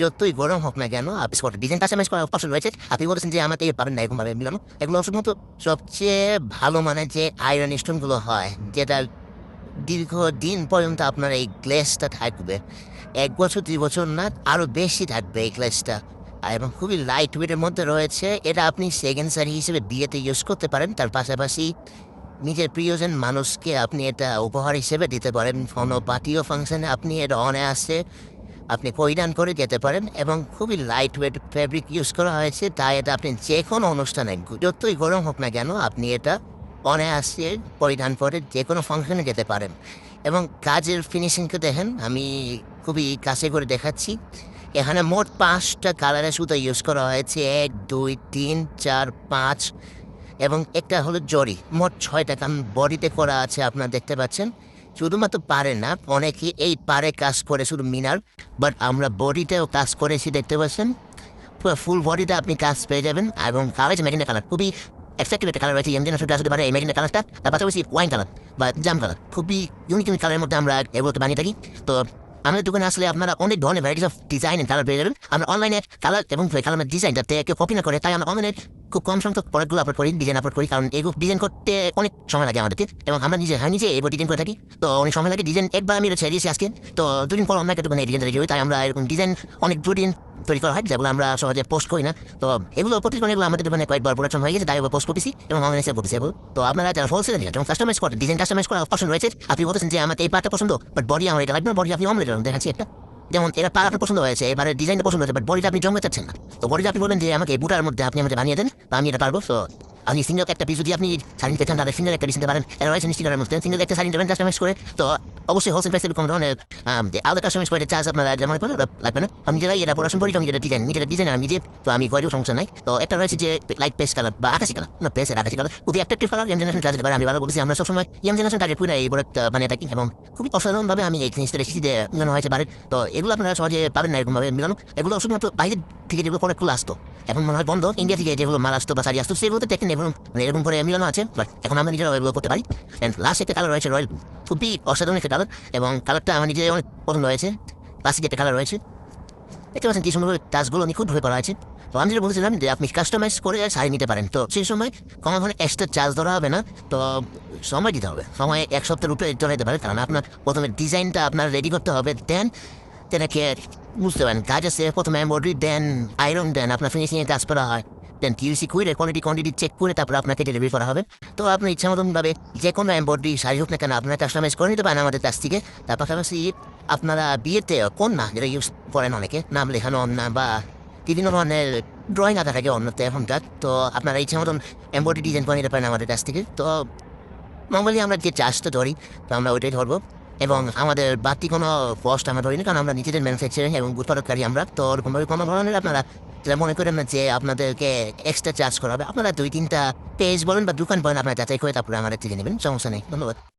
যতই গরম হোক না কেন আপনি স্পট ডিজাইন কাস্টমাইজ করার অপশন রয়েছে। আপনি বলেছেন যে আমাকে পারেন না এরকমভাবে মিলানো। এগুলো শুধুমাত্র সবচেয়ে ভালো মানের যে আয়রন স্টোনগুলো হয়, যেটা দীর্ঘদিন পর্যন্ত আপনার এই গ্লেসটা থাকবে। ১ বছর ২ বছর না, আরও বেশি থাকবে এই গ্লেসটা। এবং খুবই লাইট ওয়েটের মধ্যে রয়েছে। এটা আপনি সেকেন্ড শাড়ি হিসেবে বিয়েতে ইউজ করতে পারেন। তার পাশাপাশি নিজের প্রিয়জন মানুষকে আপনি এটা উপহার হিসেবে দিতে পারেন। কোনো পার্টি ও ফাংশনে আপনি এটা অনায়াসে আপনি পরিধান করে যেতে পারেন এবং খুবই লাইট ওয়েট ফ্যাব্রিক ইউজ করা হয়েছে, তাই এটা আপনি যে কোনো অনুষ্ঠানে যতই গরম হোক না কেন আপনি এটা অনায়াসে পরিধান করে যে কোনো ফাংশনে যেতে পারেন। এবং কাজের ফিনিশিংকে দেখেন, আমি খুবই কাছে করে দেখাচ্ছি। এখানে মোট ৫টা কালারের সুতো ইউজ করা হয়েছে, ১ ২ ৩ ৪ ৫ এবং একটা হলো জরি। মোট ৬টা কারণ বডিতে করা আছে, আপনারা দেখতে পাচ্ছেন। শুধুমাত্র পাড়ে না, অনেকে এই পাড়ে কাজ করে শুধু মিনার, বাট আমরা বডিতেও কাজ করেছি, দেখতে পাচ্ছেন। পুরো ফুল বডিতে আপনি কাজ পেয়ে যাবেন। এবং কালার যে ম্যাগনেট কালার, খুবই এফেক্টিভ একটা কালার রয়েছে। এমনি আসলে আসতে পারে এই ম্যাগনেট কালারটা। তার পাশাপাশি ওয়াইন কালার বা জাম কালার, খুবই ইউনিক ইউনিক কালারের মধ্যে আমরা এগুলোকে বানিয়ে থাকি। তো আমাদের দোকানে আসলে আপনারা অনেক ধরনের varieties of design and colour পেয়ে যাবেন। আমরা অনলাইনে কালার এবং কালারের ডিজাইনটা কেউ কপি না করে, তাই আমরা অনলাইনে খুব কম সংখ্যক প্রোডাক্টগুলো আপলোড করি, ডিজাইন আপলোড করি। কারণ এগুলো ডিজাইন করতে অনেক সময় লাগে আমাদেরকে, এবং আমরা নিজে এবার ডিজাইন করে থাকি। তো অনেক সময় লাগে। ডিজাইন একবার আমি ছেড়ে দিয়েছি আজকে, তো ২ দিন পর অন্য একটা দোকানে ডিজাইন রেডি হয়। তাই আমরা এরকম ডিজাইন অনেক ডিজাইন তৈরি করা হয়, যেগুলো আমরা সহজে পোস্ট করি না। তো এগুলো প্রতিদিন এগুলো আমাদের দোকানে কয়েকবার প্রোডাকশন হয়ে গেছে, তাই এবার পোস্ট করতেছি এবং অনলাইনে সেল করতেছি এগুলো। তো আপনারা যারা হোলসেল এবং কাস্টমাইজ করে ডিজাইন কাস্টমাইজ করার অপশন রয়েছে। আপনি বলতেছেন যে আমাকে এই পার্টটা পছন্দ, বাট বডি আমার এটা লাগবে না, বডি আপনি অমলেট দেখাচ্ছি একটা। যেমন এরা পার আপনার পছন্দ হয়েছে, এবারে ডিজাইনটা পছন্দ হয়েছে, বাট বডিটা আপনি জমতে চাচ্ছেন না। তো বডিটা আপনি বলেন যে আমাকে এই বুটার মধ্যে আপনি আমাকে বানিয়ে দেন, বা আমি এটা পারবো। তো আপনি সিঙ্গেল একটা পিস যদি আপনি শাড়ি নিতে চান, তাহলে সিঙ্গেল একটা পিস নিতে পারেন। এরা রয়েছে নিশ্চিতের মধ্যে সিঙ্গেল একটা শাড়ি নেবেন কাস্টমাইজ করে। তো অবশ্যই হোলসেল প্রাইসে কম ধরনের আলাদা কাস্টমাইজ করে চার্জ আপনারা যেমন করে লাগবে না। আমি নিজেরাই এটা পড়াশোনা করি, আমি যেটা ডিজাইন আমি নিজে, তো আমি কয়েও সমস্যা নাই। তো একটা রয়েছে যে লাইট পেস্ট কালার বা আকাশি কালার, না পেস্ট আকাশি কালার, খুবই attractive colour. Young generation charge পারে। আমি ভালো বলছি, আমরা সবসময় ইয়াং জেনারেশন টার্গেট করে এই প্রোডাক্ট বানিয়ে থাকি, এবং খুবই অসাধারণভাবে আমি এই জিনিসটা রেখেছি যে মিলানো হয়েছে বাড়ির। তো এগুলো আপনারা সহজে পাবেন না এরকমভাবে মিলানো। এগুলো শুধুমাত্র বাইরের থেকে যেগুলো প্রোডাক্টগুলো আসতো, এখন মনে হয় বন্ধ। ইন্ডিয়া থেকে যেগুলো মাল আসতো বা শাড়ি আসতো, সেগুলোতে দেখেন এরকম মানে এরকম করে মিলানো আছে, বাট এখন আমরা নিজেরা এগুলো করতে পারি। অ্যান্ড লাস্ট একটা কালার রয়েছে রয়্যাল, খুবই অসাধারণ একটা কালার, এবং কালারটা আমার নিজের অনেক পছন্দ হয়েছে। ক্লাসিক একটা কালার রয়েছে, দেখতে পাচ্ছেন কি সুন্দরভাবে টাচগুলো নিখুঁতভাবে করা আছে। তো আমি যেটা বলছিলাম যে আপনি কাস্টমাইজ করে শাড়ি নিতে পারেন, তো সেই সময় কোনো ধরনের এক্সট্রা চার্জ ধরা হবে না। তো সময় দিতে হবে, সময় 1 সপ্তাহের উপরে চলে যেতে পারে, কারণ আপনার প্রথমে ডিজাইনটা আপনার রেডি করতে হবে। দেন তেনাকে বুঝতে পারেন কাজ আছে, প্রথমে এমব্রয়ডারি, দেন আয়রন, দেন আপনার ফিনিশিংয়ে কাজ করা হয়, দেন কিউসি করে কোয়ান্টিটি চেক করে তারপর আপনাকে ডেলিভারি করা হবে। তো আপনার ইচ্ছা মতনভাবে যে কোনো এমব্রয়ডারি শাড়ি হোক না কেন আপনারা কাস্টমাইজ করে নিতে পারেন আমাদের কাছ থেকে। তার পাশাপাশি আপনারা বিয়েতে কন্যা যেটা ইউজ করেন অনেকে, নাম লেখানো অন্য বা বিভিন্ন ধরনের ড্রয়িং আঁকা থাকে অন্যতে এখনকার, তো আপনারা ইচ্ছা মতন এমব্রয়ডারি ডিজাইন করে নিতে পারেন আমাদের কাছ থেকে। তো নর্মালি আমরা যে চার্জটা ধরি, তো আমরা ওইটাই ধরবো, এবং আমাদের বাড়তি কোনো কস্ট আমরা ধরি না, কারণ আমরা নিজেদের ম্যানুফ্যাকচারিং এবং উৎপাদনকারী আমরা। তো ওরকমভাবে কোনো ধরনের আপনারা যেটা মনে করেন না যে আপনাদেরকে এক্সট্রা চার্জ করা হবে, আপনারা 2-3টা পেজ বলেন বা দোকান বলেন, আপনারা যাচাই করে তারপরে আমাদের থেকে নেবেন, সমস্যা নেই। ধন্যবাদ।